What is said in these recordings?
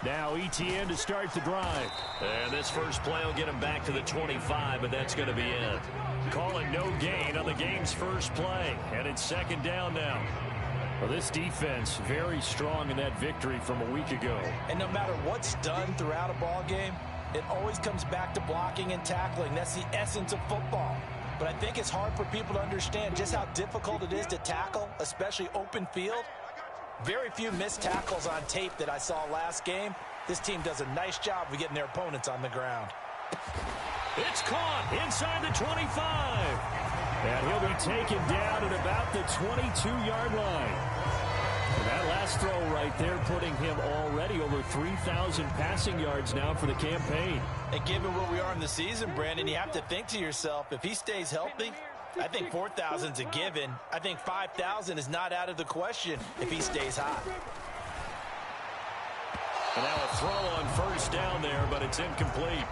Now ETN to start the drive. And this first play will get him back to the 25, but that's going to be it. Call it no gain on the game's first play. And it's second down now. Well, this defense very strong in that victory from a week ago. And no matter what's done throughout a ball game, it always comes back to blocking and tackling. That's the essence of football. But I think it's hard for people to understand just how difficult it is to tackle, especially open field. Very few missed tackles on tape that I saw last game. This team does a nice job of getting their opponents on the ground. It's caught inside the 25. And he'll be taken down at about the 22-yard line. And that last throw right there putting him already over 3,000 passing yards now for the campaign. And given where we are in the season, Brandon, you have to think to yourself, if he stays healthy, I think 4,000 is a given. I think 5,000 is not out of the question if he stays hot. And now a throw on first down there, but it's incomplete.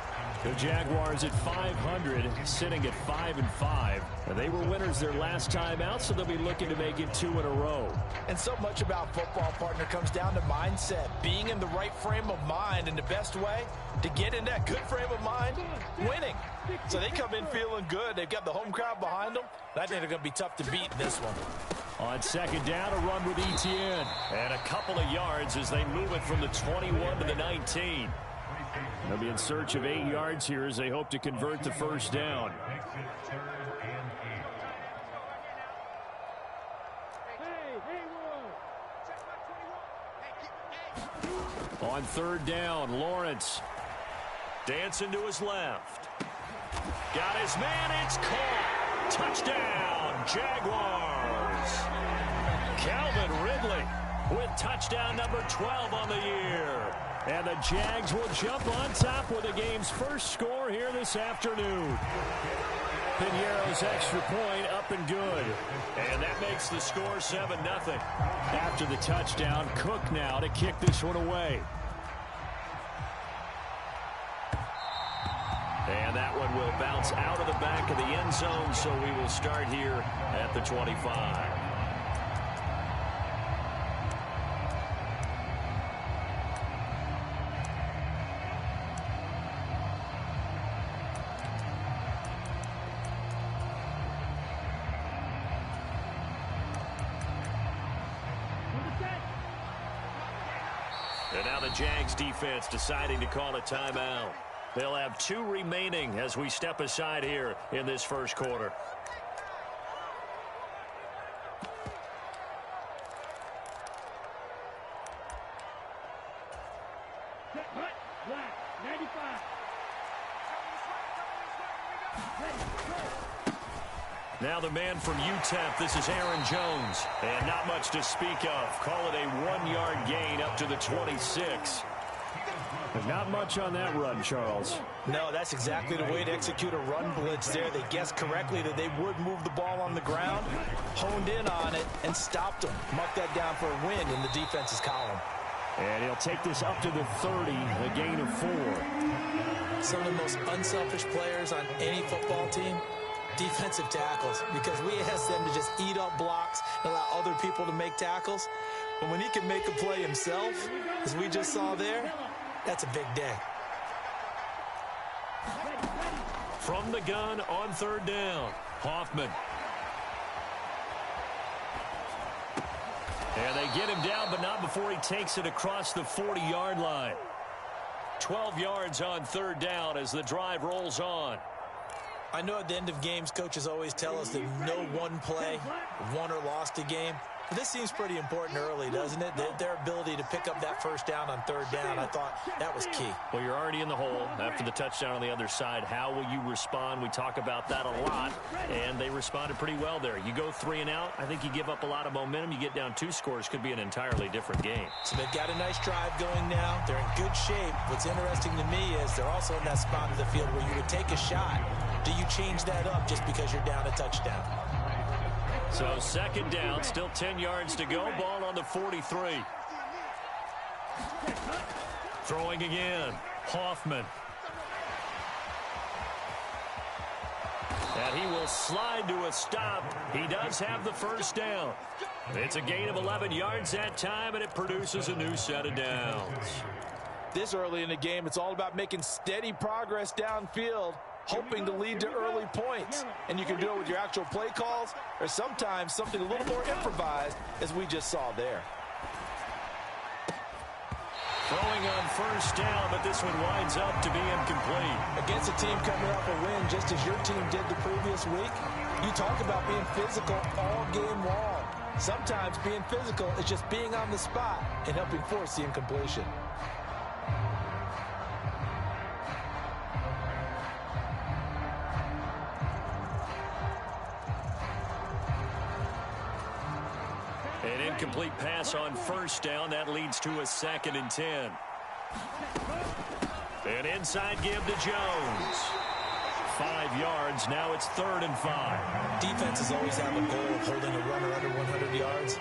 The Jaguars at 500, sitting at 5-5. They were winners their last time out, so they'll be looking to make it 2 in a row. And so much about football, partner, comes down to mindset. Being in the right frame of mind, and the best way to get in that good frame of mind, winning. So they come in feeling good. They've got the home crowd behind them. And I think they're going to be tough to beat in this one. On second down, a run with ETN. And a couple of yards as they move it from the 21 to the 19. They'll be in search of 8 yards here as they hope to convert the first down. On third down, Lawrence. Dancing to his left. Got his man, it's caught. Touchdown, Jaguars. Calvin Ridley with touchdown number 12 on the year. And the Jags will jump on top with the game's first score here this afternoon. Piñeiro's extra point up and good. And that makes the score 7-0. After the touchdown, Cook now to kick this one away. And that one will bounce out of the back of the end zone, so we will start here at the 25. And now the Jags defense deciding to call a timeout. They'll have 2 remaining as we step aside here in this first quarter. Now the man from UTEP, this is Aaron Jones. And not much to speak of. Call it a 1-yard gain up to the 26. There's not much on that run, Charles. No, that's exactly the way to execute a run blitz there. They guessed correctly that they would move the ball on the ground, honed in on it, and stopped them. Mark that down for a win in the defense's column. And he'll take this up to the 30, a gain of 4. Some of the most unselfish players on any football team, defensive tackles, because we ask them to just eat up blocks and allow other people to make tackles. But when he can make a play himself, as we just saw there, that's a big day. From the gun on third down, Hoffman. And they get him down, but not before he takes it across the 40-yard line. 12 yards on third down as the drive rolls on. I know at the end of games, coaches always tell us that no one play won or lost a game. But this seems pretty important early, doesn't it? Their ability to pick up that first down on third down, I thought that was key. Well, you're already in the hole after the touchdown on the other side. How will you respond? We talk about that a lot, and they responded pretty well there. You go 3 and out, I think you give up a lot of momentum. You get down 2 scores, could be an entirely different game. So they've got a nice drive going now. They're in good shape. What's interesting to me is they're also in that spot of the field where you would take a shot. Do you change that up just because you're down a touchdown? So second down, still 10 yards to go. Ball on the 43. Throwing again, Hoffman. And he will slide to a stop. He does have the first down. It's a gain of 11 yards that time, and it produces a new set of downs. This early in the game, it's all about making steady progress downfield, hoping to lead to early points. And you can do it with your actual play calls or sometimes something a little more improvised, as we just saw there. Throwing on first down, but this one winds up to be incomplete. Against a team coming off a win, just as your team did the previous week, you talk about being physical all game long. Sometimes being physical is just being on the spot and helping force the incompletion. An incomplete pass on first down. That leads to a 2nd and 10. An inside give to Jones. 5 yards. Now it's 3rd and 5. Defenses always have a goal of holding a runner under 100 yards.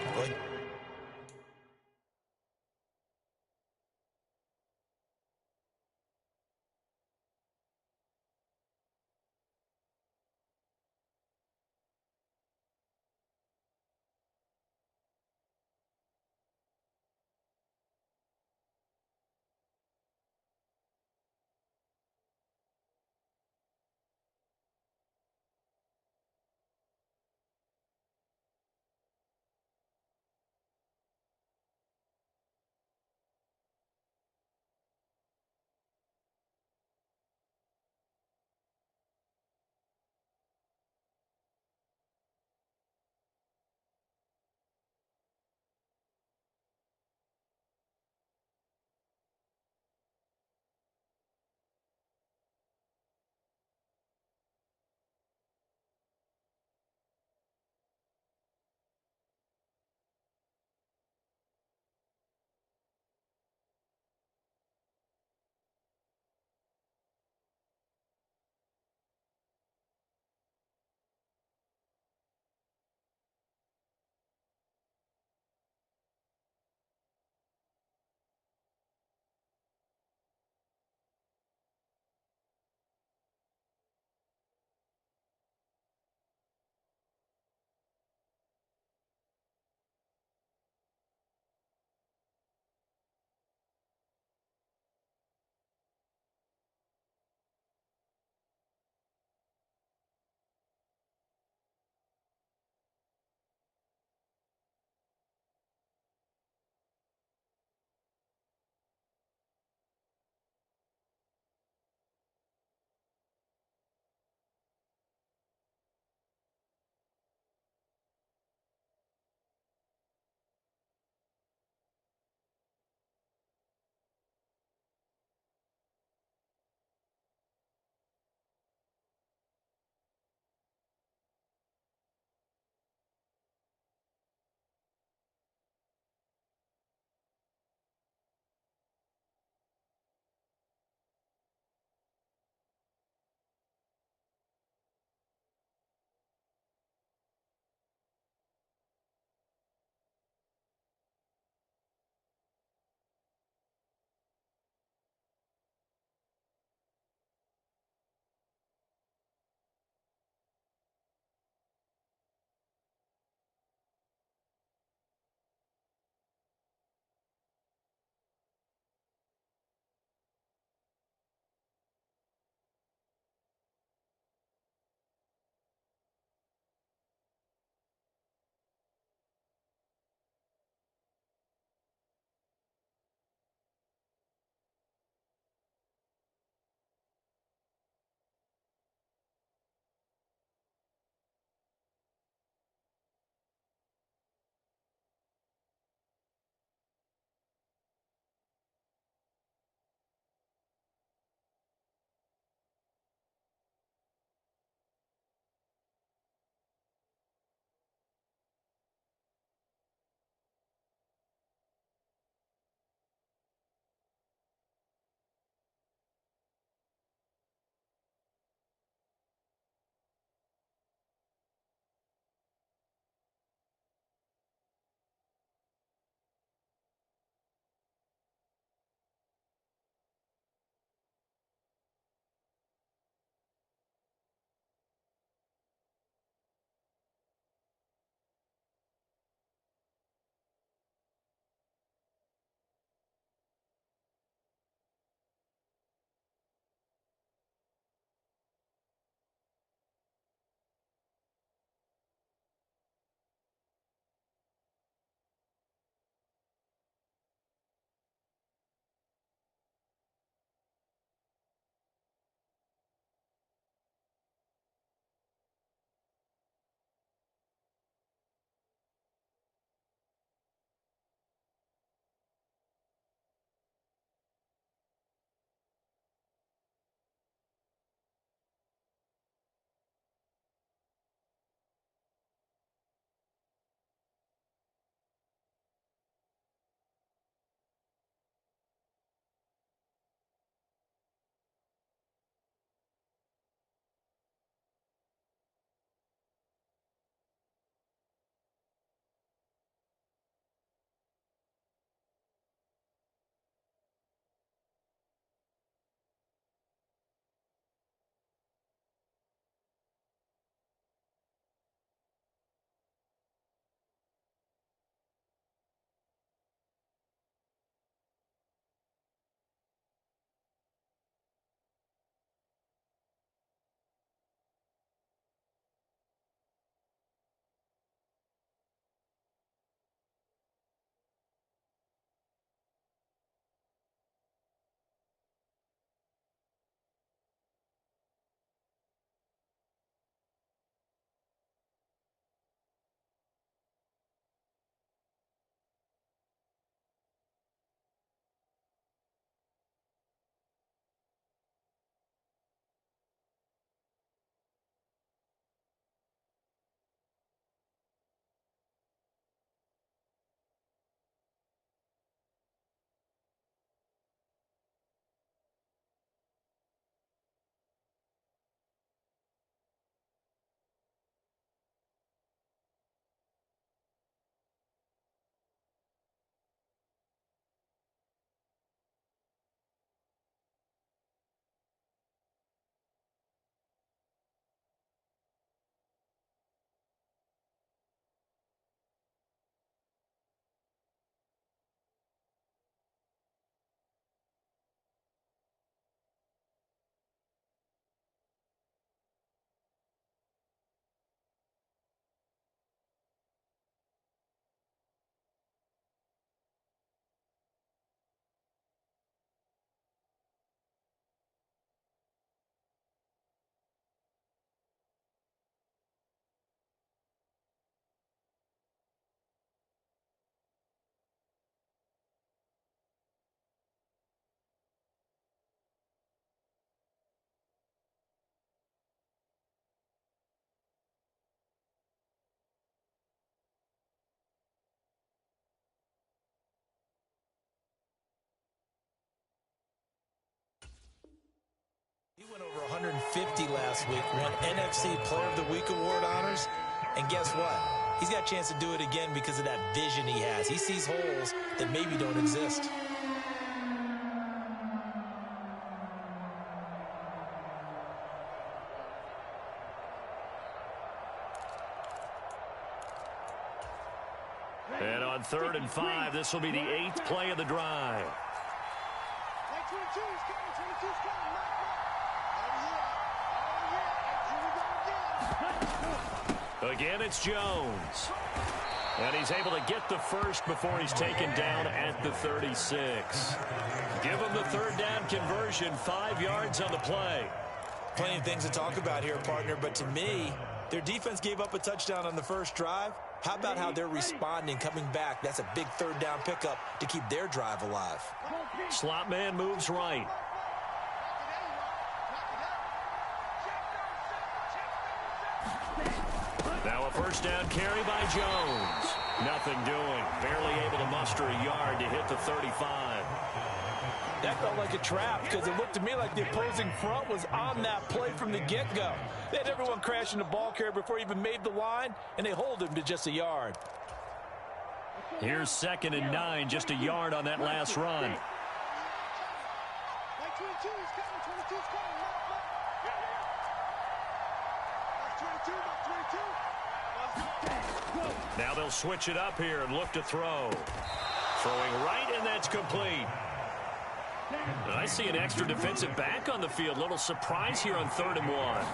50 last week, won NFC Player of the Week award honors. And guess what? He's got a chance to do it again because of that vision he has. He sees holes that maybe don't exist. And on 3rd and 5, this will be the 8th play of the drive. Again, it's Jones. And he's able to get the first before he's taken down at the 36. Give him the 3rd down conversion, 5 yards on the play. Plenty of things to talk about here, partner, but to me, their defense gave up a touchdown on the first drive. How about how they're responding, coming back? That's a big 3rd down pickup to keep their drive alive. Slot man moves right. Now a 1st down carry by Jones. Nothing doing. Barely able to muster a yard to hit the 35. That felt like a trap because it looked to me like the opposing front was on that play from the get-go. They had everyone crashing the ball carrier before he even made the line, and they hold him to just a yard. Here's 2nd and 9, just a yard on that last run. Now they'll switch it up here and look to throw. Throwing right, and that's complete. I see an extra defensive back on the field. Little surprise here on 3rd and 1.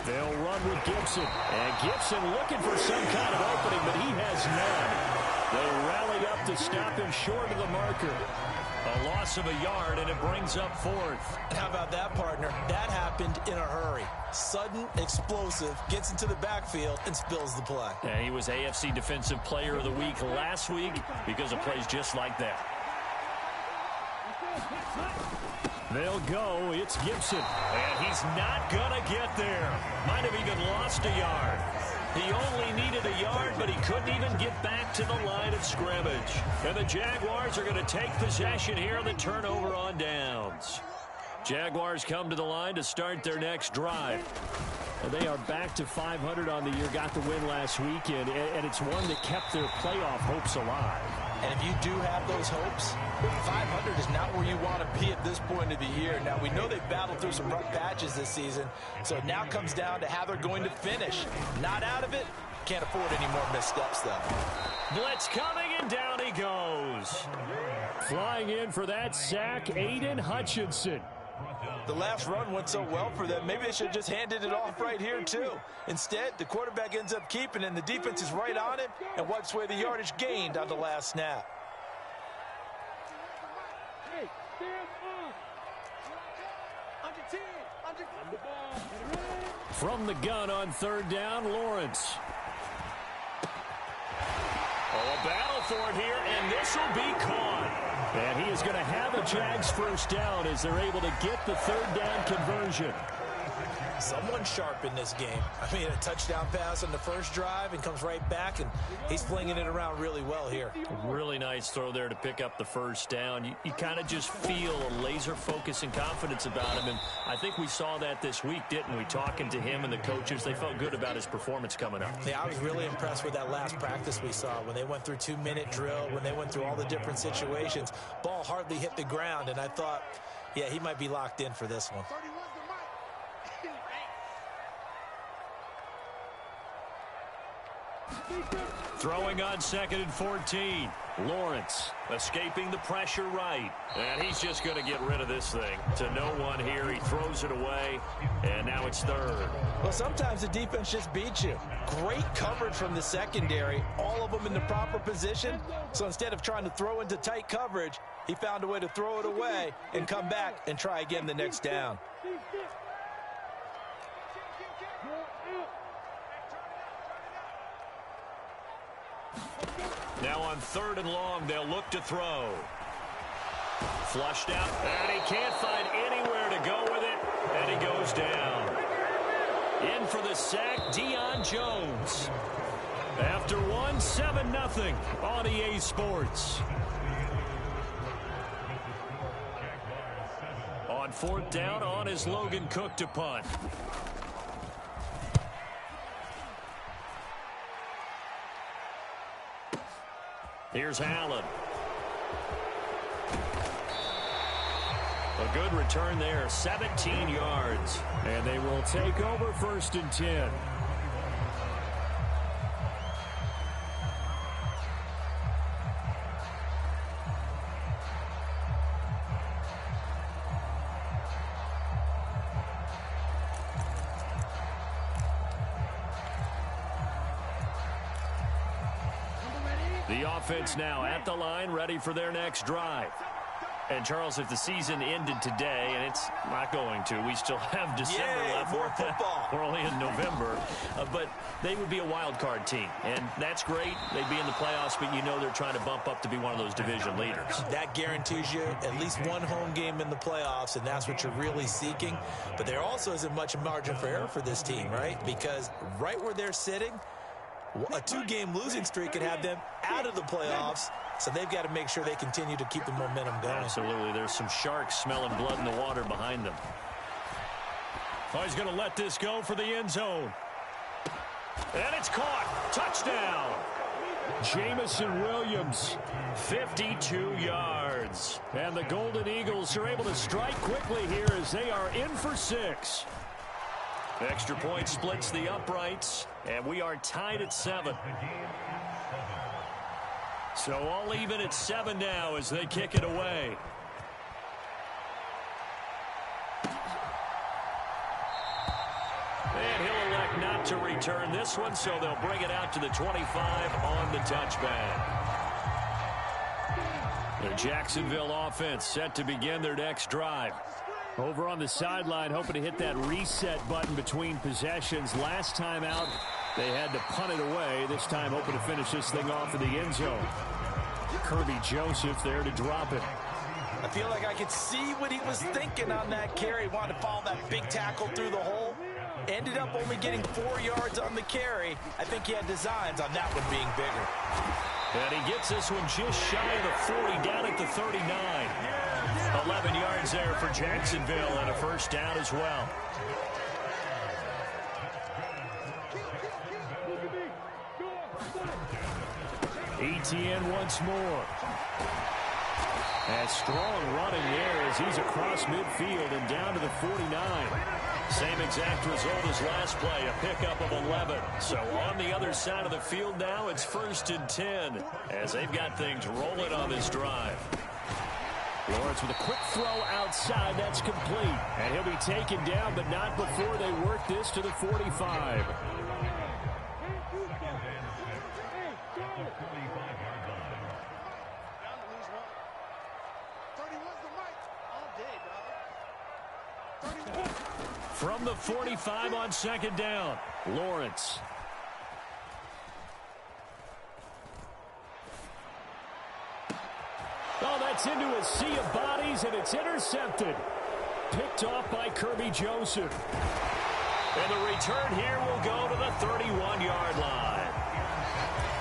They'll run with Gibson. And Gibson looking for some kind of opening, but he has none. They rally up to stop him short of the marker. A loss of a yard, and it brings up 4th. How about that, partner? That happened in a hurry. Sudden, explosive, gets into the backfield, and spills the play. Yeah, he was AFC Defensive Player of the Week last week because of plays just like that. They'll go. It's Gibson. And he's not going to get there. Might have even lost a yard. He only needed a yard, but he couldn't even get back to the line of scrimmage. And the Jaguars are going to take possession here on the turnover on downs. Jaguars come to the line to start their next drive. They are back to 500 on the year, got the win last weekend, and it's one that kept their playoff hopes alive. And if you do have those hopes, 500 is not where you want to be at this point of the year. Now, we know they've battled through some rough patches this season, so it now comes down to how they're going to finish. Not out of it. Can't afford any more missteps, though. Blitz coming, and down he goes. Flying in for that sack, Aiden Hutchinson. The last run went so well for them, maybe they should have just handed it off right here, too. Instead, the quarterback ends up keeping it, and the defense is right on him and wipes away the yardage gained on the last snap. From the gun on 3rd down, Lawrence. Oh, a battle for it here, and this will be caught. And he is going to have a Jags 1st down as they're able to get the 3rd down conversion. Someone sharp in this game. I mean, a touchdown pass on the first drive and comes right back, and he's flinging it around really well here. Really nice throw there to pick up the 1st down. You kind of just feel a laser focus and confidence about him, and I think we saw that this week, didn't we? Talking to him and the coaches, they felt good about his performance coming up. Yeah, I was really impressed with that last practice we saw when they went through 2-minute drill, when they went through all the different situations. Ball hardly hit the ground, and I thought, yeah, he might be locked in for this one. Throwing on 2nd and 14. Lawrence escaping the pressure right. And he's just going to get rid of this thing. To no one here. He throws it away. And now it's 3rd. Well, sometimes the defense just beats you. Great coverage from the secondary. All of them in the proper position. So instead of trying to throw into tight coverage, he found a way to throw it away and come back and try again the next down. Now on 3rd and long, they'll look to throw. Flushed out, and he can't find anywhere to go with it, and he goes down. In for the sack, Deion Jones. After 7-0 on EA Sports. On 4th down on his Logan Cook to punt. Here's Allen. A good return there, 17 yards. And they will take over 1st and 10. The offense now at the line, ready for their next drive. And, Charles, if the season ended today, and it's not going to, we still have December left. More football. We're only in November. But they would be a wild card team, and that's great. They'd be in the playoffs, but you know they're trying to bump up to be one of those division leaders. That guarantees you at least one home game in the playoffs, and that's what you're really seeking. But there also isn't much margin for error for this team, right? Because right where they're sitting, a 2-game losing streak could have them out of the playoffs. So they've got to make sure they continue to keep the momentum going. Absolutely. There's some sharks smelling blood in the water behind them. Oh, he's going to let this go for the end zone. And it's caught. Touchdown. Jamison Williams. 52 yards. And the Golden Eagles are able to strike quickly here as they are in for 6. Extra point splits the uprights, and we are tied at 7. So all even at 7 now as they kick it away. And he'll elect not to return this one, so they'll bring it out to the 25 on the touchback. The Jacksonville offense set to begin their next drive. Over on the sideline, hoping to hit that reset button between possessions. Last time out, they had to punt it away. This time, hoping to finish this thing off in the end zone. Kirby Joseph there to drop it. I feel like I could see what he was thinking on that carry. Wanted to follow that big tackle through the hole. Ended up only getting 4 yards on the carry. I think he had designs on that one being bigger. And he gets this one just shy of the 40, down at the 39. 11 yards there for Jacksonville and a 1st down as well. ETN once more. And strong running there as he's across midfield and down to the 49. Same exact result as last play, a pickup of 11. So on the other side of the field now, it's 1st and 10 as they've got things rolling on this drive. Lawrence with a quick throw outside. That's complete. And he'll be taken down, but not before they work this to the 45. From the 45 on 2nd down, Lawrence. Oh, that's into a sea of bodies, and it's intercepted. Picked off by Kirby Joseph. And the return here will go to the 31-yard line.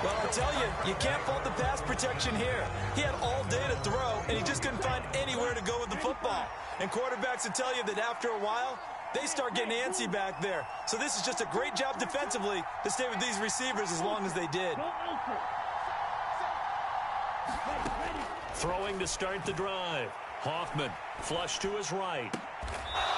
Well, I'll tell you, you can't fault the pass protection here. He had all day to throw, and he just couldn't find anywhere to go with the football. And quarterbacks will tell you that after a while, they start getting antsy back there. So this is just a great job defensively to stay with these receivers as long as they did. Throwing to start the drive. Hoffman, flush to his right.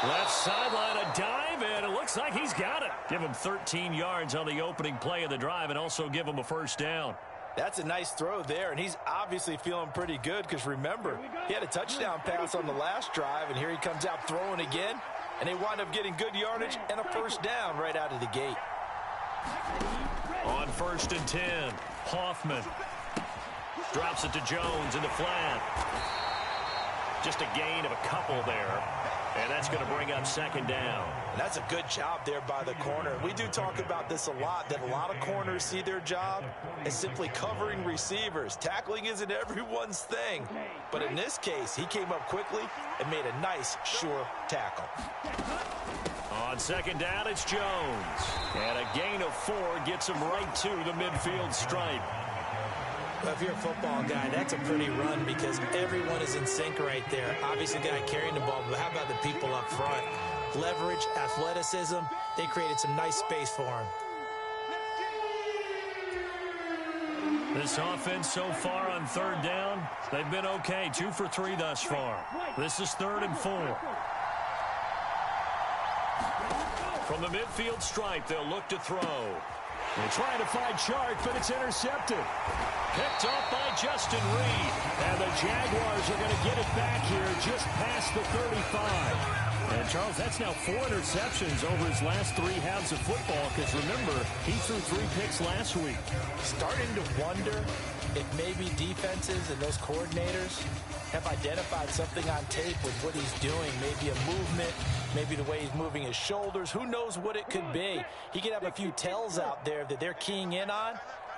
Left sideline, a dive, and it looks like he's got it. Give him 13 yards on the opening play of the drive and also give him a 1st down. That's a nice throw there, and he's obviously feeling pretty good because, remember, he had a touchdown pass on the last drive, and here he comes out throwing again, and they wind up getting good yardage and a 1st down right out of the gate. On 1st and 10, Hoffman drops it to Jones in the flat. Just a gain of a couple there. And that's going to bring up 2nd down. And that's a good job there by the corner. We do talk about this a lot, that a lot of corners see their job as simply covering receivers. Tackling isn't everyone's thing. But in this case, he came up quickly and made a nice, sure tackle. On 2nd down, it's Jones. And a gain of 4 gets him right to the midfield stripe. Well, if you're a football guy, that's a pretty run because everyone is in sync right there. Obviously, the guy carrying the ball, but how about the people up front? Leverage, athleticism, they created some nice space for him. This offense so far on third down, they've been okay. 2 for 3 thus far. This is 3rd and 4. From the midfield stripe, they'll look to throw. They're trying to find Chark, but it's intercepted. Picked off by Justin Reed. And the Jaguars are going to get it back here just past the 35. And, Charles, that's now 4 interceptions over his last 3 halves of football because, remember, he threw 3 picks last week. Starting to wonder if maybe defenses and those coordinators have identified something on tape with what he's doing. Maybe a movement, maybe the way he's moving his shoulders. Who knows what it could be? He could have a few tells out there that they're keying in on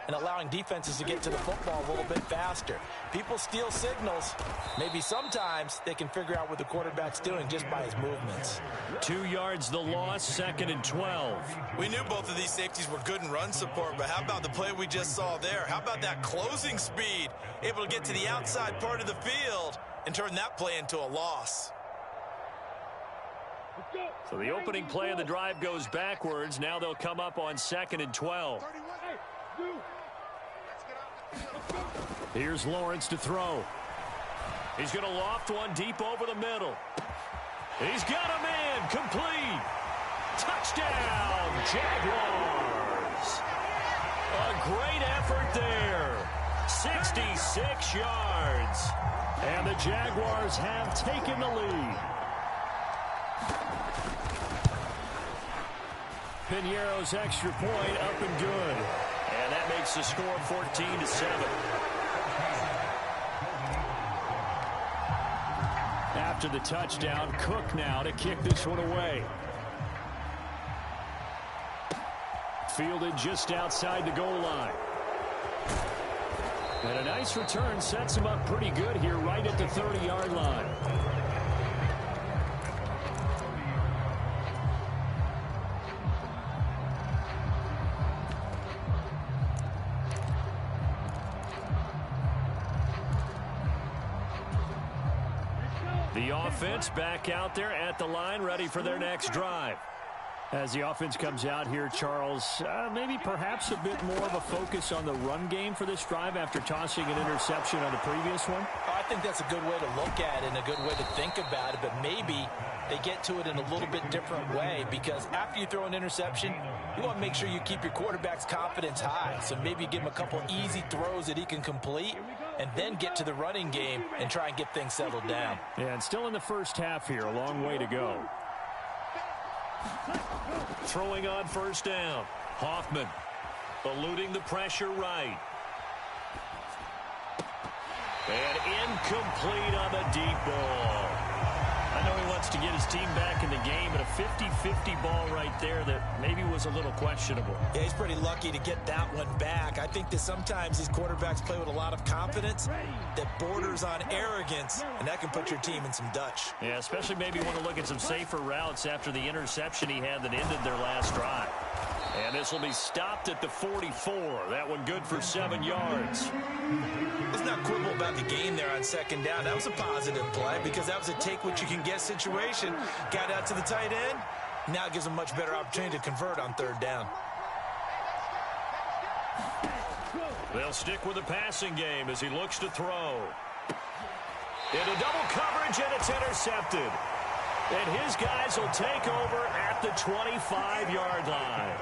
and allowing defenses to get to the football a little bit faster. People steal signals. Maybe sometimes they can figure out what the quarterback's doing just by his movements. 2 yards the loss, 2nd and 12. We knew both of these safeties were good in run support, but how about the play we just saw there? How about that closing speed? Able to get to the outside part of the field and turn that play into a loss. So the opening play of the drive goes backwards. Now they'll come up on 2nd and 12. Here's Lawrence to throw. He's going to loft one deep over the middle. He's got a man, complete. Touchdown, Jaguars. A great effort there. 66 yards. And the Jaguars have taken the lead. Piñeiro's extra point up and good. And that makes the score 14-7. After the touchdown, Cook now to kick this one away. Fielded just outside the goal line. And a nice return sets him up pretty good here right at the 30-yard line. The offense back out there at the line, ready for their next drive. As the offense comes out here, Charles, maybe perhaps a bit more of a focus on the run game for this drive after tossing an interception on the previous one? I think that's a good way to look at it and a good way to think about it, but maybe they get to it in a little bit different way because after you throw an interception, you want to make sure you keep your quarterback's confidence high. So maybe give him a couple easy throws that he can complete and then get to the running game and try and get things settled down. Yeah, and still in the first half here, a long way to go. Throwing on first down. Hoffman eluding the pressure right. And incomplete on the deep ball. I know he wants to get his team back in the game, but a 50-50 ball right there that maybe was a little questionable. Yeah, he's pretty lucky to get that one back. I think that sometimes these quarterbacks play with a lot of confidence that borders on arrogance, and that can put your team in some Dutch. Yeah, especially maybe want to look at some safer routes after the interception he had that ended their last drive. And this will be stopped at the 44. That one good for 7 yards. Let's not quibble about the gain there on second down. That was a positive play because that was a take-what-you-can-get situation. Got out to the tight end. Now it gives them a much better opportunity to convert on third down. They'll stick with the passing game as he looks to throw. Into double coverage, and it's intercepted. And his guys will take over at the 25-yard line.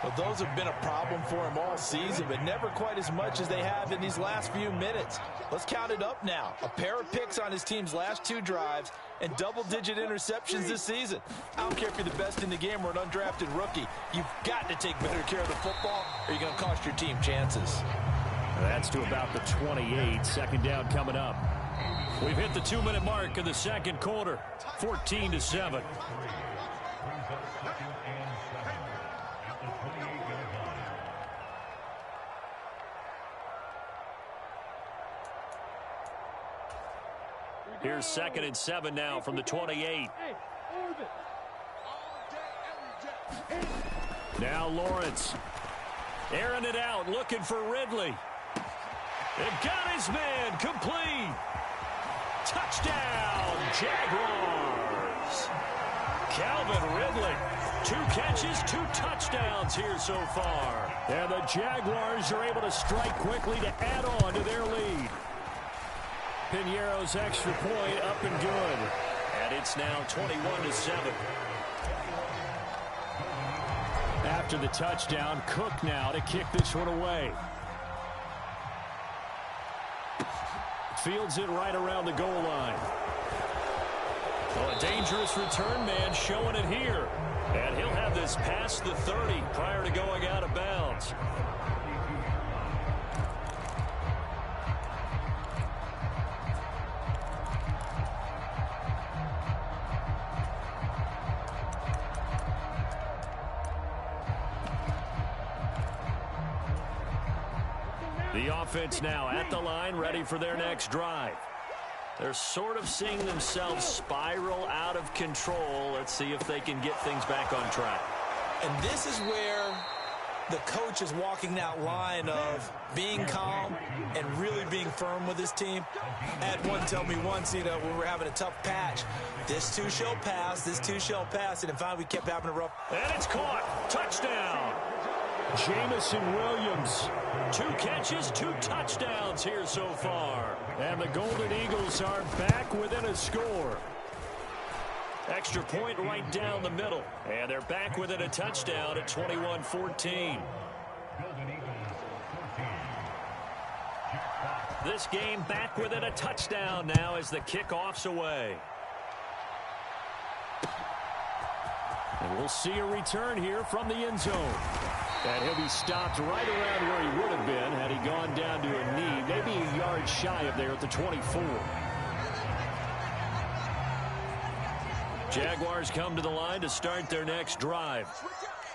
Well, those have been a problem for him all season, but never quite as much as they have in these last few minutes. Let's count it up now. A pair of picks on his team's last 2 drives and double-digit interceptions this season. I don't care if you're the best in the game or an undrafted rookie. You've got to take better care of the football or you're going to cost your team chances. That's to about the 28. Second down coming up. We've hit the 2-minute mark in the second quarter. 14-7. Here's 2nd and 7 now from the 28. Now Lawrence. Airing it out, looking for Ridley. It got his man complete. Touchdown, Jaguars. Calvin Ridley, 2 catches, 2 touchdowns here so far. And the Jaguars are able to strike quickly to add on to their lead. Piñeiro's extra point up and good. And it's now 21-7. After the touchdown, Cook now to kick this one away. Fields it right around the goal line. Well, a dangerous return man showing it here. And he'll have this past the 30 prior to going out of bounds. The offense now at the line, ready for their next drive. They're sort of seeing themselves spiral out of control. Let's see if they can get things back on track. And this is where the coach is walking that line of being calm and really being firm with his team. I had one tell me once, when we were having a tough patch, this too shall pass, this too shall pass, and in fact we kept having a rough. And it's caught. Touchdown. Jamison Williams. 2 catches, 2 touchdowns here so far. And the Golden Eagles are back within a score. Extra point right down the middle. And they're back within a touchdown at 21-14. This game back within a touchdown now as the kickoff's away. And we'll see a return here from the end zone. And he'll be stopped right around where he would have been had he gone down to a knee, maybe a yard shy of there at the 24. Jaguars come to the line to start their next drive.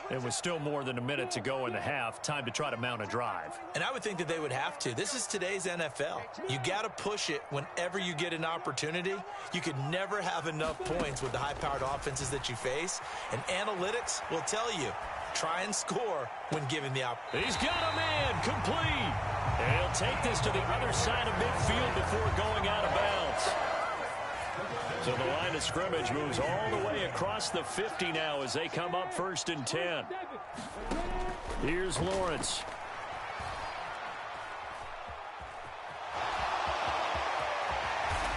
It was still more than a minute to go in the half. Time to try to mount a drive. And I would think that they would have to. This is today's NFL. You got to push it whenever you get an opportunity. You could never have enough points with the high-powered offenses that you face. And analytics will tell you, try and score when given the opportunity. He's got a man complete. And he'll take this to the other side of midfield before going out of bounds. So the line of scrimmage moves all the way across the 50 now as they come up 1st and 10. Here's Lawrence.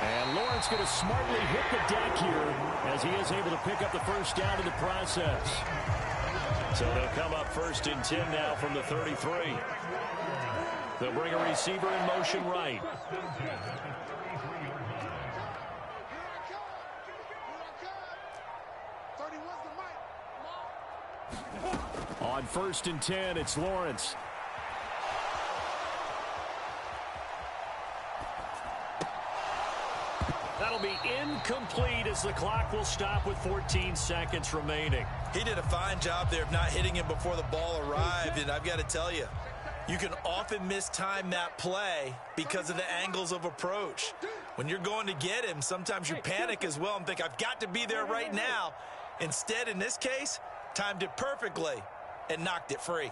And Lawrence going to smartly hit the deck here as he is able to pick up the first down in the process. So they'll come up 1st and 10 now from the 33. They'll bring a receiver in motion right. On 1st and 10, it's Lawrence. That'll be incomplete as the clock will stop with 14 seconds remaining. He did a fine job there of not hitting him before the ball arrived, and I've got to tell you, you can often mistime that play because of the angles of approach. When you're going to get him, sometimes you panic as well and think, I've got to be there right now. Instead, in this case, timed it perfectly and knocked it free.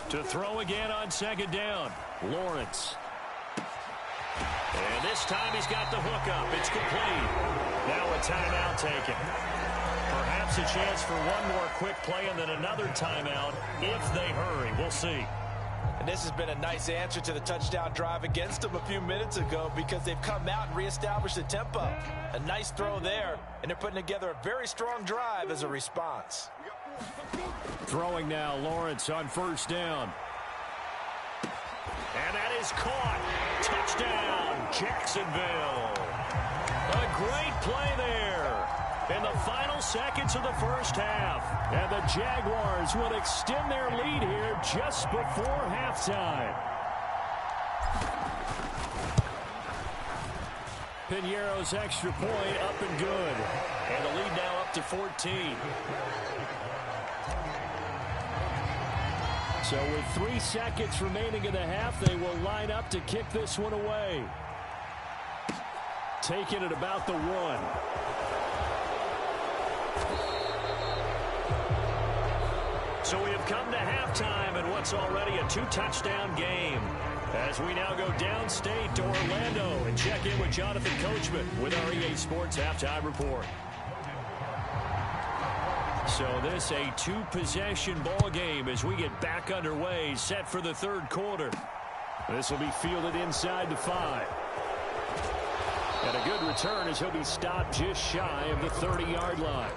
To throw again on 2nd down, Lawrence. And this time he's got the hook up. It's complete. Now a timeout taken. Perhaps a chance for one more quick play and then another timeout if they hurry. We'll see. And this has been a nice answer to the touchdown drive against them a few minutes ago because they've come out and reestablished the tempo. A nice throw there, and they're putting together a very strong drive as a response. Throwing now, Lawrence on 1st down. And that is caught. Touchdown, Jacksonville. A great play there in the final seconds of the first half. And the Jaguars will extend their lead here just before halftime. Piñeiro's extra point up and good. And the lead now up to 14. So with 3 seconds remaining in the half, they will line up to kick this one away. Taking it about the 1. So we have come to halftime in what's already a 2-touchdown game. As we now go downstate to Orlando and check in with Jonathan Coachman with our EA Sports Halftime Report. So this a 2-possession ball game as we get back underway, set for the third quarter. This will be fielded inside the 5. And a good return as he'll be stopped just shy of the 30-yard line.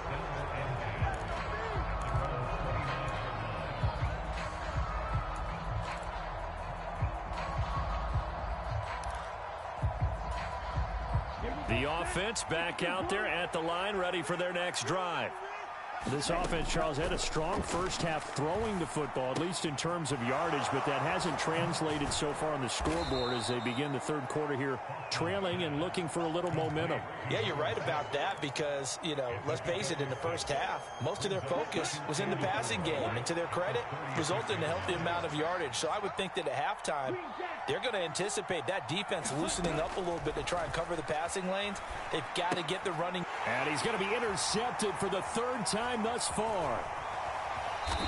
The offense back out there at the line, ready for their next drive. This offense, Charles, had a strong first half throwing the football, at least in terms of yardage, but that hasn't translated so far on the scoreboard as they begin the third quarter here, trailing and looking for a little momentum. Yeah, you're right about that because, let's face it, in the first half, most of their focus was in the passing game, and to their credit, resulted in a healthy amount of yardage. So I would think that at halftime, they're going to anticipate that defense loosening up a little bit to try and cover the passing lanes. They've got to get the running. And he's going to be intercepted for the third time thus far.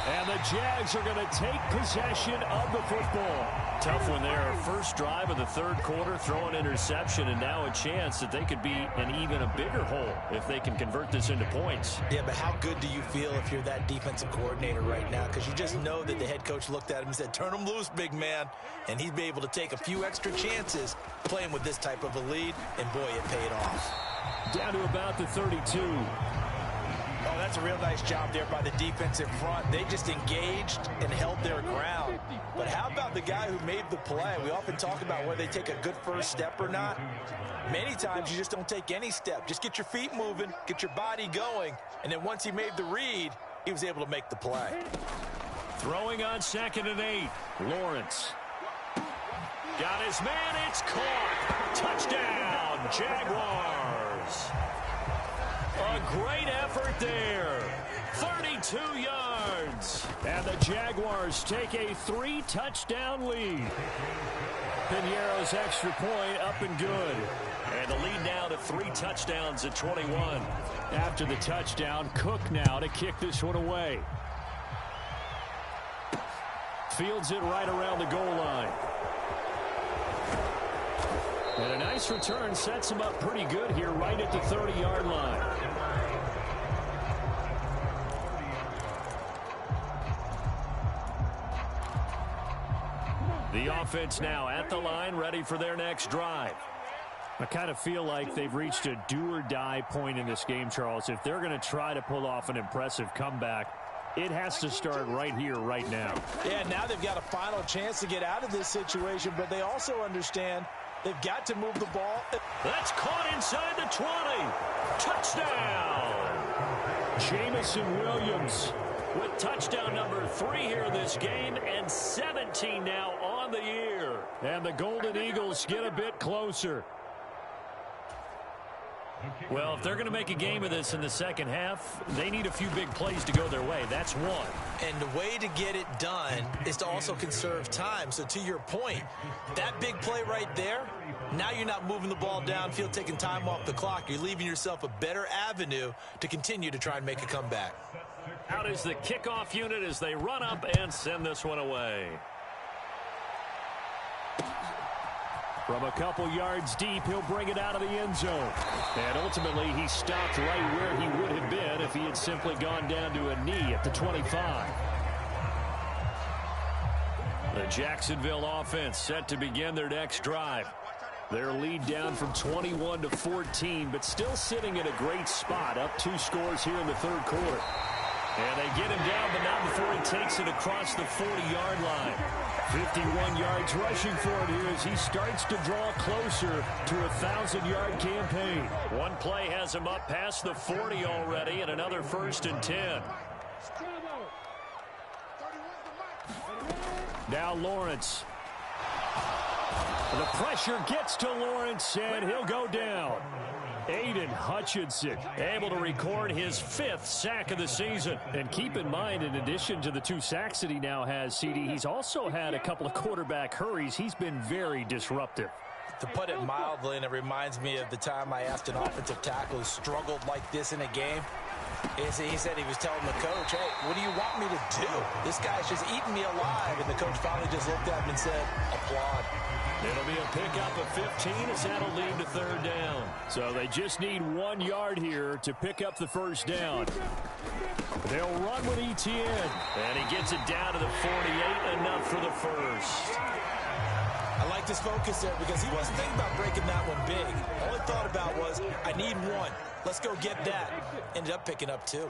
And the Jags are going to take possession of the football. Tough one there. First drive of the third quarter, throw an interception, and now a chance that they could be in even a bigger hole if they can convert this into points. Yeah, but how good do you feel if you're that defensive coordinator right now? Because you just know that the head coach looked at him and said, turn him loose, big man. And he'd be able to take a few extra chances playing with this type of a lead, and boy, it paid off. Down to about the 32. Oh, that's a real nice job there by the defensive front. They just engaged and held their ground. But how about the guy who made the play? We often talk about whether they take a good first step or not. Many times you just don't take any step. Just get your feet moving, get your body going, and then once he made the read, he was able to make the play. Throwing on 2nd and 8. Lawrence. Got his man. It's caught. Touchdown, Jaguars. A great effort there. 32 yards. And the Jaguars take a 3-touchdown lead. Piñeiro's extra point up and good. And the lead now to 3 touchdowns at 21. After the touchdown, Cook now to kick this one away. Fields it right around the goal line. And a nice return sets him up pretty good here right at the 30-yard line. The offense now at the line, ready for their next drive. I kind of feel like they've reached a do-or-die point in this game, Charles. If they're going to try to pull off an impressive comeback, it has to start right here, right now. Yeah, now they've got a final chance to get out of this situation, but they also understand they've got to move the ball. That's caught inside the 20. Touchdown. Jamison Williams with touchdown number 3 here in this game, and 17 now on the year. And the Golden Eagles get a bit closer. Well, if they're going to make a game of this in the second half, they need a few big plays to go their way. That's one. And the way to get it done is to also conserve time. So to your point, that big play right there, now you're not moving the ball downfield, taking time off the clock. You're leaving yourself a better avenue to continue to try and make a comeback. Out is the kickoff unit as they run up and send this one away. From a couple yards deep, he'll bring it out of the end zone. And ultimately, he stopped right where he would have been if he had simply gone down to a knee at the 25. The Jacksonville offense set to begin their next drive. Their lead down from 21 to 14, but still sitting in a great spot, up 2 scores here in the third quarter. And they get him down, but not before he takes it across the 40-yard line. 51 yards rushing for it here as he starts to draw closer to a 1,000-yard campaign. One play has him up past the 40 already, and another 1st and 10. Now Lawrence. The pressure gets to Lawrence, and he'll go down. Aiden Hutchinson able to record his 5th sack of the season. And keep in mind, in addition to the 2 sacks that he now has, CD, he's also had a couple of quarterback hurries. He's been very disruptive. To put it mildly, and it reminds me of the time I asked an offensive tackle who struggled like this in a game, He said he was telling the coach, hey, what do you want me to do? This guy's just eating me alive. And the coach finally just looked at him and said, applaud. It'll be a pickup of 15 as that'll lead to third down. So they just need 1 yard here to pick up the first down. They'll run with Etienne. And he gets it down to the 48, enough for the first. I like his focus there because he wasn't thinking about breaking that one big. All he thought about was, I need 1. Let's go get that. Ended up picking up 2.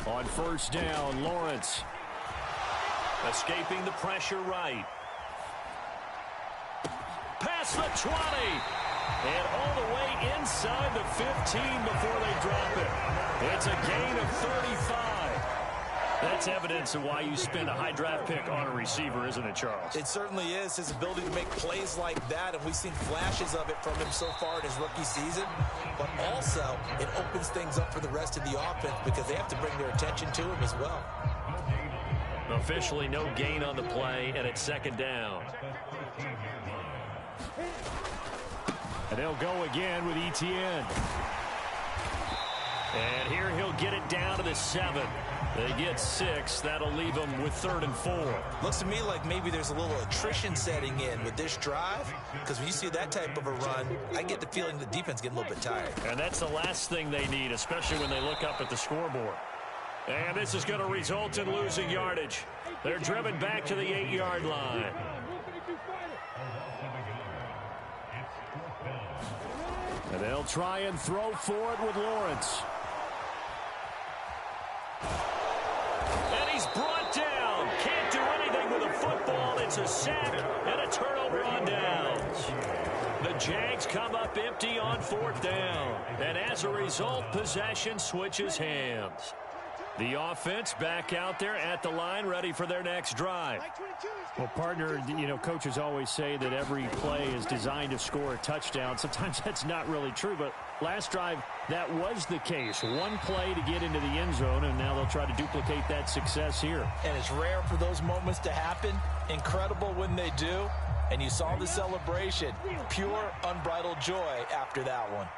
On first down, Lawrence. Escaping the pressure right. Past the 20. And all the way inside the 15 before they drop it. It's a gain of 35. That's evidence of why you spend a high draft pick on a receiver, isn't it, Charles? It certainly is. His ability to make plays like that, and we've seen flashes of it from him so far in his rookie season. But also, it opens things up for the rest of the offense because they have to bring their attention to him as well. Officially no gain on the play, and it's second down. And they'll go again with Etienne. And here he'll get it down to the 7. They get 6. That'll leave them with 3rd and 4. Looks to me like maybe there's a little attrition setting in with this drive, because when you see that type of a run, I get the feeling the defense getting a little bit tired. And that's the last thing they need, especially when they look up at the scoreboard. And this is going to result in losing yardage. They're driven back to the 8-yard line. And they'll try and throw for it with Lawrence. And he's brought down. Can't do anything with a football. It's a sack and a turnover on downs. The Jags come up empty on 4th down. And as a result, possession switches hands. The offense back out there at the line, ready for their next drive. Well, partner, you know, coaches always say that every play is designed to score a touchdown. Sometimes that's not really true, but last drive, that was the case. 1 play to get into the end zone, and now they'll try to duplicate that success here. And it's rare for those moments to happen. Incredible when they do. And you saw the celebration. Pure, unbridled joy after that one.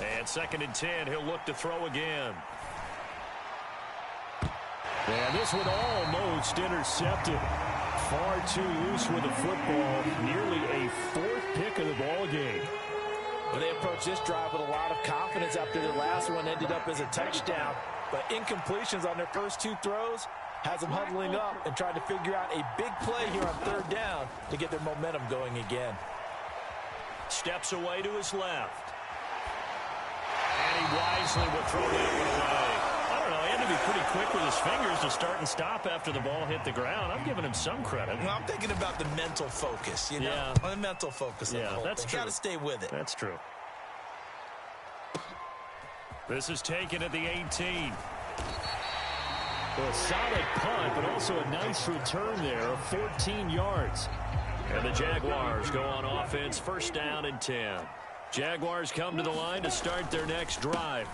And 2nd and 10, he'll look to throw again. And this one almost intercepted. Far too loose with the football. Nearly a 4th pick of the ball game. Well, they approached this drive with a lot of confidence after their last one ended up as a touchdown. But incompletions on their first 2 throws has them huddling up and trying to figure out a big play here on 3rd down to get their momentum going again. Steps away to his left. And he wisely will throw that one away. I don't know, he had to be pretty quick with his fingers to start and stop after the ball hit the ground. I'm giving him some credit. Well, I'm thinking about the mental focus, you know? Yeah. The mental focus of the whole that's thing. true. Got to stay with it. That's true. This is taken at the 18. Well, a solid punt, but also a nice return there of 14 yards. And the Jaguars go on offense, 1st down and 10. Jaguars come to the line to start their next drive.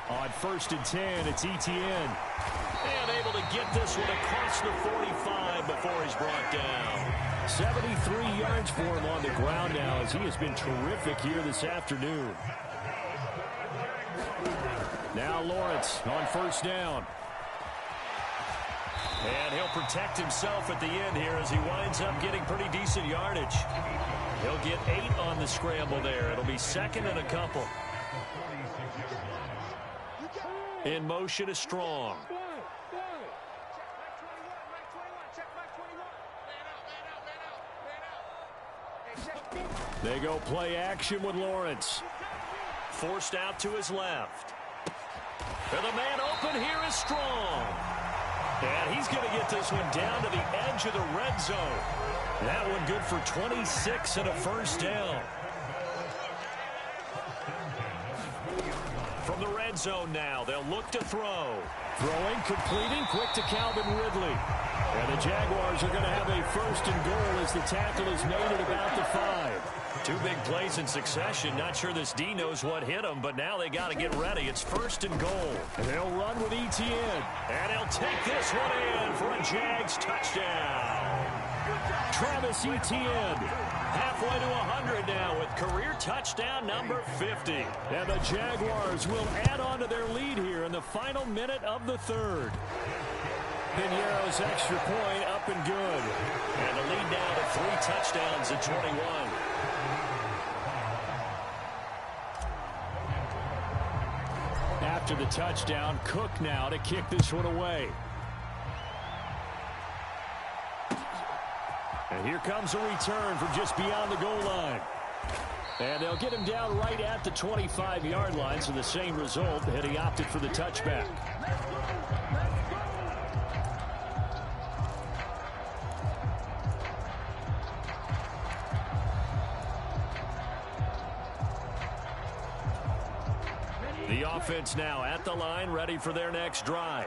On 1st and 10, it's Etienne. And able to get this one across the 45 before he's brought down. 73 yards for him on the ground now as he has been terrific here this afternoon. Now Lawrence on 1st down. And he'll protect himself at the end here as he winds up getting pretty decent yardage. He'll get 8 on the scramble there. It'll be 2nd and a couple. In motion is Strong. They go play action with Lawrence. Forced out to his left. And the man open here is Strong. And he's going to get this one down to the edge of the red zone. That one good for 26 and a 1st down. From the red zone now, they'll look to throw. Throwing, completing, quick to Calvin Ridley. And the Jaguars are going to have a 1st and goal as the tackle is made at about the 5. Two big plays in succession. Not sure this D knows what hit him, but now they got to get ready. It's 1st and goal. And they'll run with Etienne. And he'll take this one in for a Jags touchdown. Travis Etienne. Halfway to 100 now with career touchdown number 50. And the Jaguars will add on to their lead here in the final minute of the 3rd. Piñeiro's extra point up and good. And the lead now to 3 touchdowns at 21. After the touchdown, Cook now to kick this one away. And here comes a return from just beyond the goal line. And they'll get him down right at the 25-yard line, so the same result, and he opted for the touchback. The offense now at the line, ready for their next drive.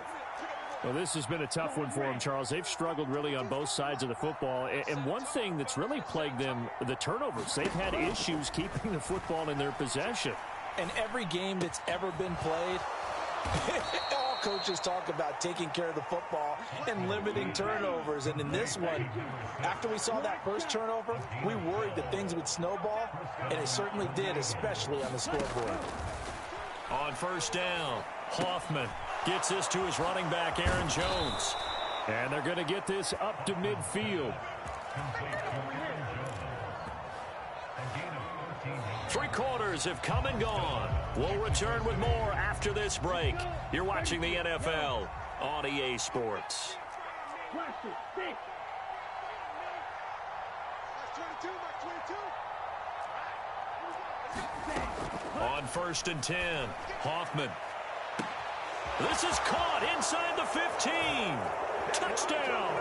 Well, this has been a tough one for them, Charles. They've struggled really on both sides of the football. And one thing that's really plagued them, the turnovers. They've had issues keeping the football in their possession. And every game that's ever been played, all coaches talk about taking care of the football and limiting turnovers. And in this one, after we saw that first turnover, we worried that things would snowball, and it certainly did, especially on the scoreboard. On 1st down, Hoffman gets this to his running back, Aaron Jones. And they're going to get this up to midfield. 3 quarters have come and gone. We'll return with more after this break. You're watching the NFL on EA Sports. On 1st and 10, Hoffman. This is caught inside the 15. Touchdown.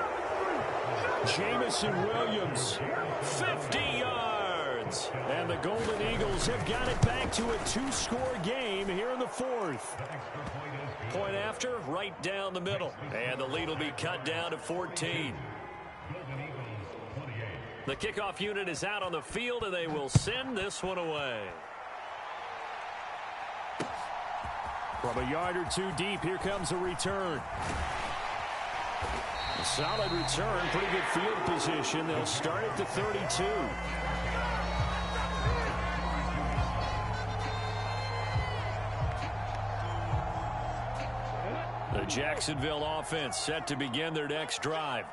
Jamison Williams. 50 yards. And the Golden Eagles have got it back to a 2-score game here in the 4th. Point after, right down the middle. And the lead will be cut down to 14. The kickoff unit is out on the field, and they will send this one away. From a yard or 2 deep, here comes a return. A solid return, pretty good field position. They'll start at the 32. The Jacksonville offense set to begin their next drive.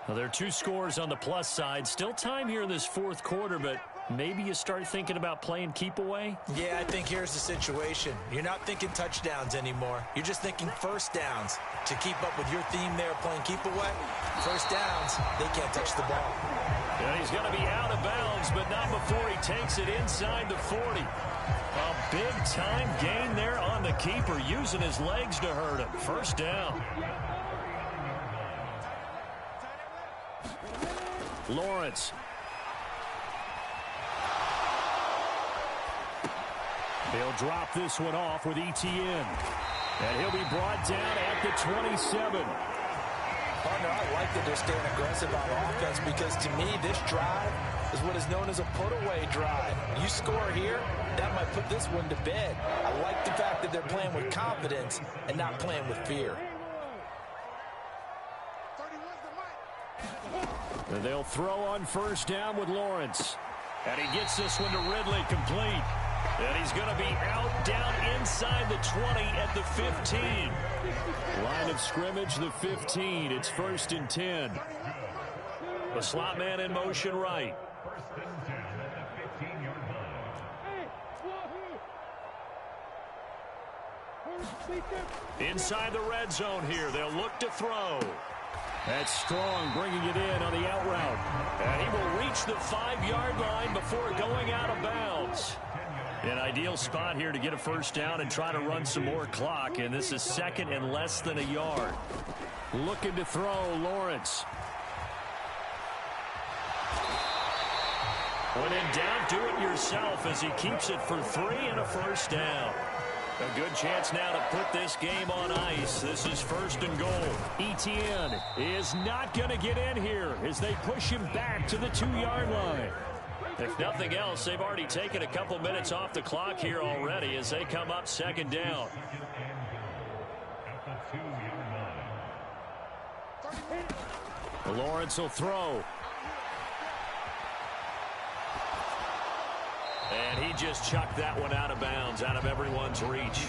Well, there are 2 scores on the plus side. Still time here in this 4th quarter, but maybe you start thinking about playing keep away? Yeah, I think here's the situation. You're not thinking touchdowns anymore. You're just thinking 1st downs. To keep up with your theme there, playing keep away, 1st downs, they can't touch the ball. And he's going to be out of bounds, but not before he takes it inside the 40. A big-time gain there on the keeper, using his legs to hurt him. 1st down. Lawrence. They'll drop this one off with Etienne. And he'll be brought down at the 27. Partner, I like that they're staying aggressive on offense because to me, this drive is what is known as a put-away drive. You score here, that might put this one to bed. I like the fact that they're playing with confidence and not playing with fear. And they'll throw on 1st down with Lawrence. And he gets this one to Ridley, complete. And he's going to be out down inside the 20 at the 15. Line of scrimmage, the 15. It's 1st and 10. The slot man in motion right. Inside the red zone here. They'll look to throw. That's Strong bringing it in on the out route. And he will reach the 5-yard line before going out of bounds. An ideal spot here to get a 1st down and try to run some more clock. And this is 2nd and less than a yard. Looking to throw, Lawrence. When in doubt, do it yourself as he keeps it for 3 and a 1st down. A good chance now to put this game on ice. This is 1st and goal. Etienne is not going to get in here as they push him back to the 2-yard line. If nothing else, they've already taken a couple minutes off the clock here already as they come up second down. Lawrence will throw. And he just chucked that one out of bounds, out of everyone's reach.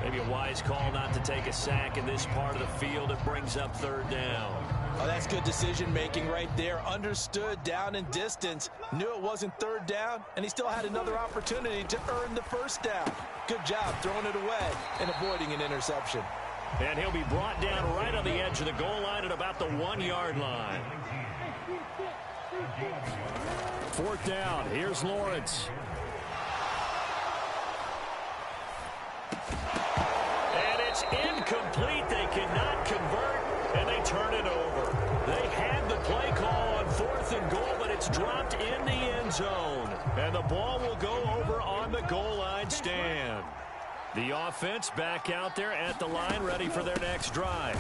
Maybe a wise call not to take a sack in this part of the field. It brings up third down. Oh, that's good decision-making right there. Understood down and distance. Knew it wasn't third down, and he still had another opportunity to earn the first down. Good job throwing it away and avoiding an interception. And he'll be brought down right on the edge of the goal line at about the 1-yard line. Fourth down. Here's Lawrence. And it's incomplete. They cannot convert, and they turn it over. They had the play call on 4th and goal, but it's dropped in the end zone. And the ball will go over on the goal line stand. The offense back out there at the line, ready for their next drive.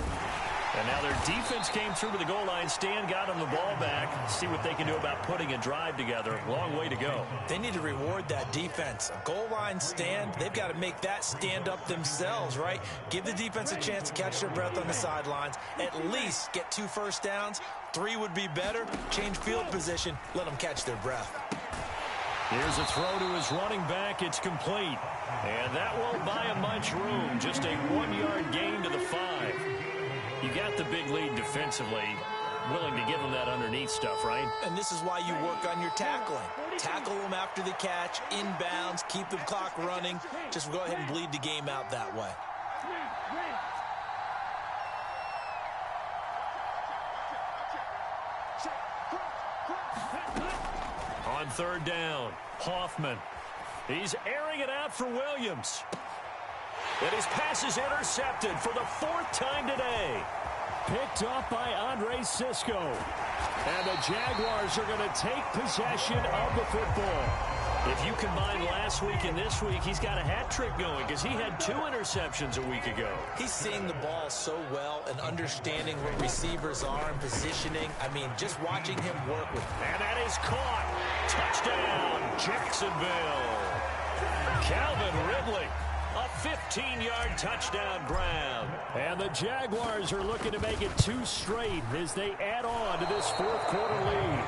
And now their defense came through to the goal line stand, got them the ball back. See what they can do about putting a drive together. Long way to go. They need to reward that defense. A goal line stand, they've got to make that stand up themselves, right? Give the defense a chance to catch their breath on the sidelines. At least get 2 first downs. 3 would be better. Change field position. Let them catch their breath. Here's a throw to his running back. It's complete. And that won't buy him much room. Just a 1-yard gain to the 5. You got the big lead defensively. Willing to give them that underneath stuff, right? And this is why you work on your tackling. Tackle them after the catch, inbounds, keep the clock running. Just go ahead and bleed the game out that way. On third down, Hoffman. He's airing it out for Williams. And his pass is intercepted for the 4th time today. Picked off by Andre Sisco. And the Jaguars are going to take possession of the football. If you combine last week and this week, he's got a hat trick going because he had 2 interceptions a week ago. He's seeing the ball so well and understanding where receivers are and positioning. I mean, just watching him work with them. And that is caught. Touchdown, Jacksonville. Calvin Ridley. A 15-yard touchdown grab. And the Jaguars are looking to make it 2 straight as they add on to this 4th quarter lead.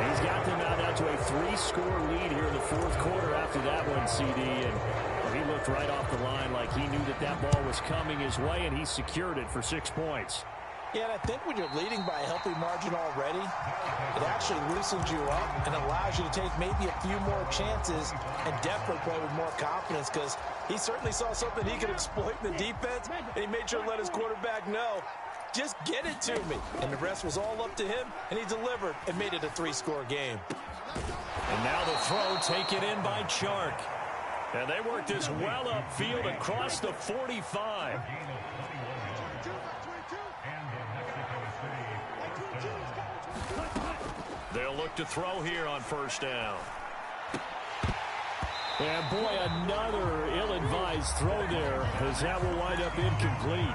He's got them out to a 3-score lead here in the 4th quarter after that one, CD. And he looked right off the line like he knew that that ball was coming his way, and he secured it for 6 points. Yeah, and I think when you're leading by a healthy margin already, it actually loosens you up and allows you to take maybe a few more chances and definitely play with more confidence because he certainly saw something he could exploit in the defense, and he made sure to let his quarterback know, just get it to me. And the rest was all up to him, and he delivered and made it a 3-score game. And now the throw taken in by Chark. And they work this well upfield across the 45. They'll look to throw here on first down. And boy, another ill-advised throw there as that will wind up incomplete.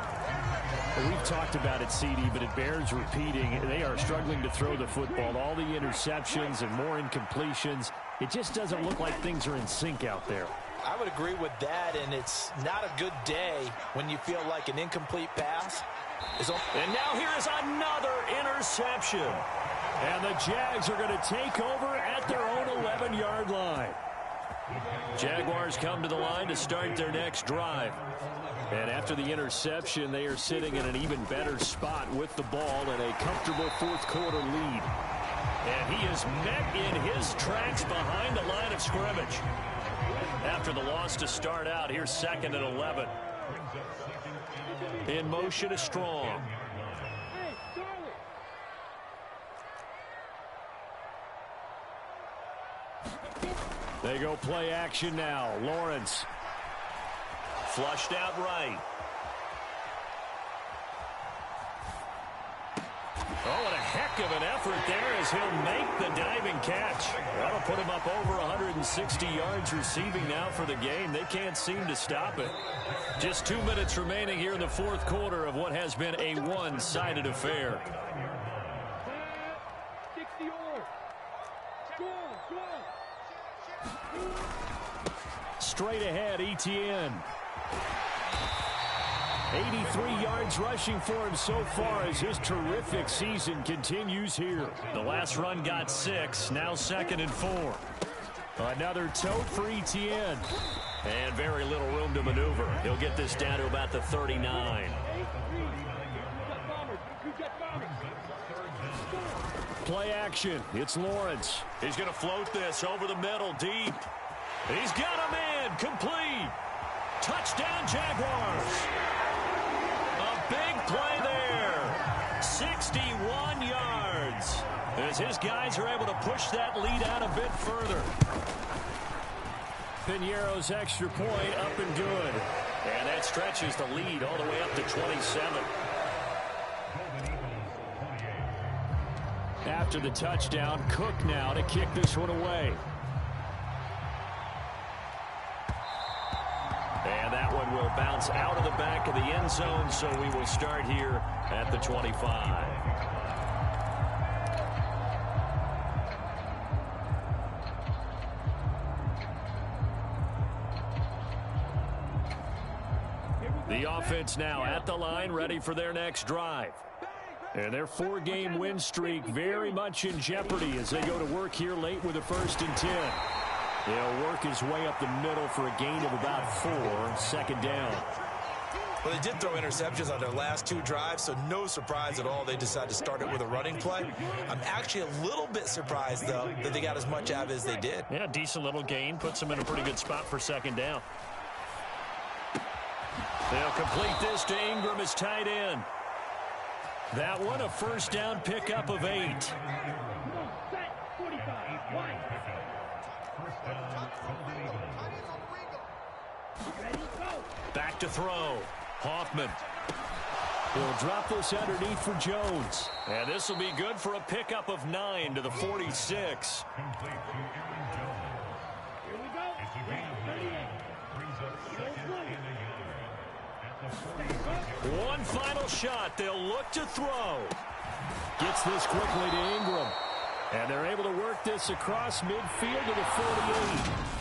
We've talked about it, CD, but it bears repeating. They are struggling to throw the football. All the interceptions and more incompletions. It just doesn't look like things are in sync out there. I would agree with that, and it's not a good day when you feel like an incomplete pass. And now here is another interception. And the Jags are going to take over at their own 11-yard line. Jaguars come to the line to start their next drive. And after the interception, they are sitting in an even better spot with the ball and a comfortable 4th quarter lead. And he is met in his tracks behind the line of scrimmage. After the loss to start out, here's 2nd and 11. In motion is Strong. They go play action now. Lawrence. Flushed out right. Oh, and a heck of an effort there as he'll make the diving catch. That'll put him up over 160 yards receiving now for the game. They can't seem to stop it. Just 2 minutes remaining here in the 4th quarter of what has been a one-sided affair. 60 score. straight ahead, Etienne. 83 yards rushing for him so far as his terrific season continues here. The last run got 6, now 2nd and 4. Another tote for Etienne. And very little room to maneuver. He'll get this down to about the 39. Play action. It's Lawrence. He's going to float this over the middle, deep. He's got him in. Complete. Touchdown, Jaguars. A big play there. 61 yards. As his guys are able to push that lead out a bit further. Piñeiro's extra point up and good. And that stretches the lead all the way up to 27. After the touchdown, Cook now to kick this one away. And that one will bounce out of the back of the end zone, so we will start here at the 25. The offense now at the line, ready for their next drive. And their 4-game win streak very much in jeopardy as they go to work here late with a 1st and 10. They'll work his way up the middle for a gain of about 4, 2nd down. Well, they did throw interceptions on their last 2 drives, so no surprise at all they decided to start it with a running play. I'm actually a little bit surprised, though, that they got as much out of it as they did. Yeah, decent little gain. Puts them in a pretty good spot for 2nd down. They'll complete this to Ingram as tight end. That one, a 1st down pickup of 8. Back to throw. Hoffman. He'll drop this underneath for Jones. And this will be good for a pickup of 9 to the 46. One final shot. They'll look to throw. Gets this quickly to Ingram. And they're able to work this across midfield to the 48.